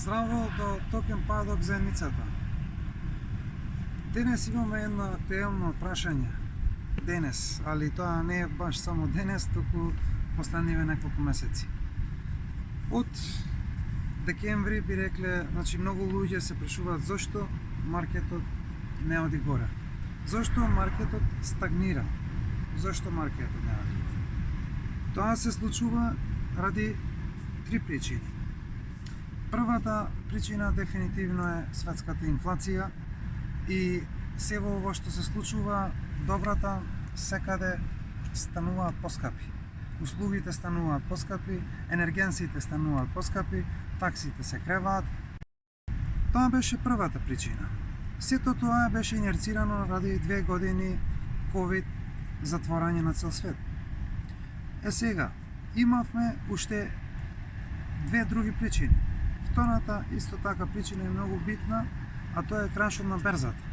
Здраво до Токен Падок заедницата. Денес имаме едно актуелно прашање. Денес, али тоа не е баш само денес, туку последниве неколку месеци. Од декември би рекле, многу луѓе се прашуваат зошто маркетот не оди горе. Зошто маркетот стагнира? Зошто маркетот не оди горе? Тоа се случува ради три причини. Првата причина дефинитивно е светската инфлација и се во ово што се случува, добрата секаде стануваат поскапи. Услугите стануваат поскапи, енергенсите стануваат поскапи, таксите се креваат. Тоа беше првата причина. Сето тоа беше инерцирано ради 2 години COVID затворање на цел свет. Сега, имавме уште две други причини. Втората исто така причина е многу битна, а тоа е крашот на берзата.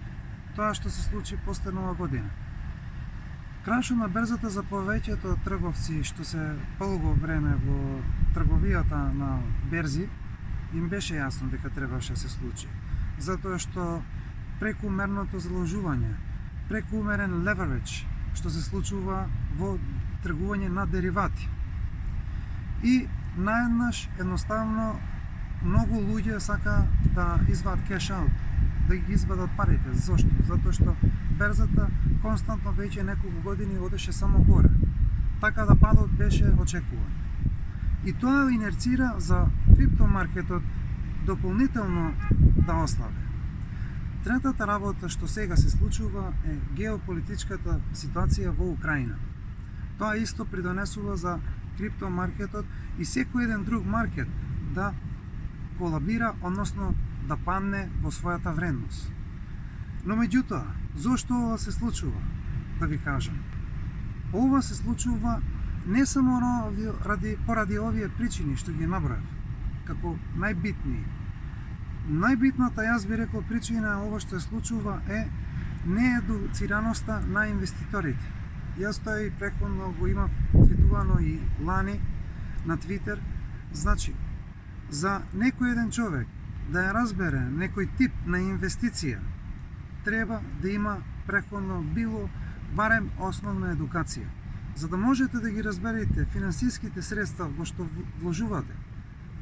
Тоа што се случи после Нова година. Крашот на берзата за повеќето трговци што се долго време во трговијата на берзи, им беше јасно дека требаше да се случи. Затоа што прекумерното заложување, прекумерен leverage што се случува во тргување на деривати. И наеднаш едноставно многу луѓе сака да извадат cash out, да ги извадат парите. Зошто? Затоа што берзата константно веќе неколку години одеше само горе. Така да падот беше очекуван. И тоа инерцира за криптомаркетот дополнително да ослабе. Третата работа што сега се случува е геополитичката ситуација во Украина. Тоа исто придонесува за криптомаркетот и секој еден друг маркет да колабира, односно да падне во својата вредност. Но меѓутоа, зошто ова се случува? Да ви кажам. Ова се случува не само поради овие причини што ги набројав, како најбитни. Најбитната, јас би рекол, причина ова што се случува е неедуцираноста на инвеститорите. Јас тоа и претходно го имав твитувано и лани на Твитер. Значи, за некој еден човек да ја разбере некој тип на инвестиција, треба да има претходно било барем основна едукација. За да можете да ги разберете финансиските средства во што вложувате,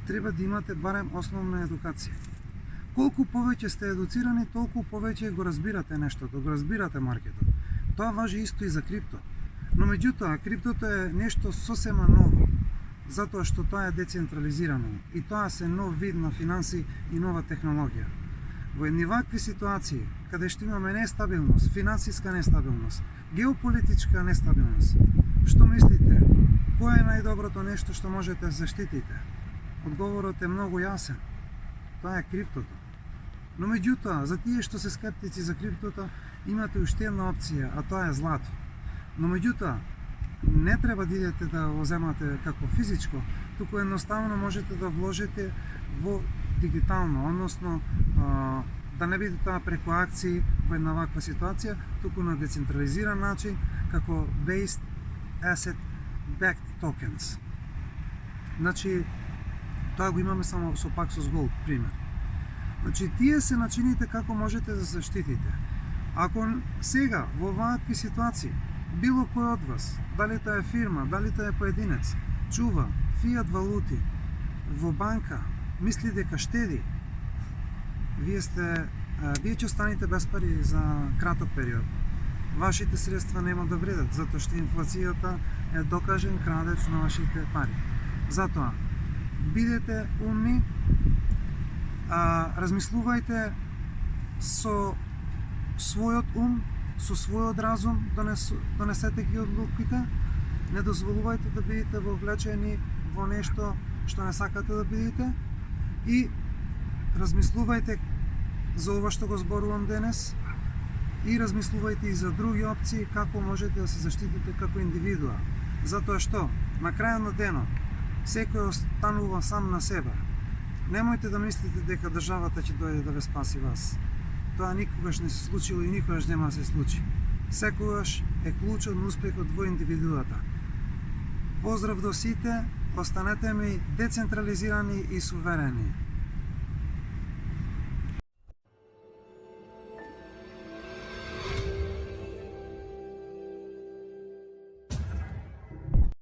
треба да имате барем основна едукација. Колку повеќе сте едуцирани, толку повеќе го разбирате нештото, го разбирате маркетот. Тоа важи исто и за крипто. Но меѓутоа, криптото е нешто сосема ново, затоа што тоа е децентрализирано и тоа се нов вид на финанси и нова технологија. Во едни вакви ситуации, каде што имаме нестабилност, финансиска нестабилност, геополитичка нестабилност, што мислите? Кое е најдоброто нешто што можете да заштитите? Одговорот е многу јасен. Тоа е криптото. Но меѓутоа, за тие што се скептици за криптото, имате уште една опција, а тоа е злато. Но меѓутоа, не треба да идете да го земате како физичко, туку едноставно можете да вложите во дигитално, односно да не биде тоа преку акции во една ваква ситуација, туку на децентрализиран начин, како Based Asset Backed Tokens. Значи, тоа го имаме само со Paxos Gold, пример. Значи, тие се начините како можете да заштитите. Ако сега, во вакви ситуации, било кој од вас, дали тоа е фирма, дали тоа е поединец, чува фиат валути во банка, мисли дека штеди, вие ќе останете без пари за краток период. Вашите средства нема да вредат, затоа што инфлацијата е докажен крадец на вашите пари. Затоа, бидете умни, размислувајте со својот ум, со својот разум, донесете ги одлуките, не дозволувајте да бидете вовлечени во нешто што не сакате да бидете и размислувајте за ова што го зборувам денес и размислувајте и за други опции како можете да се заштитите како индивидуа. Затоа што, на крајот на денот, секој останува сам на себе. Немојте да мислите дека државата ќе дојде да ве спаси вас. Тоа никогаш не се случило и никогаш нема да се случи. Секогаш е клучот на успехот во индивидуата. Поздрав до сите, останете ми децентрализирани и суверени.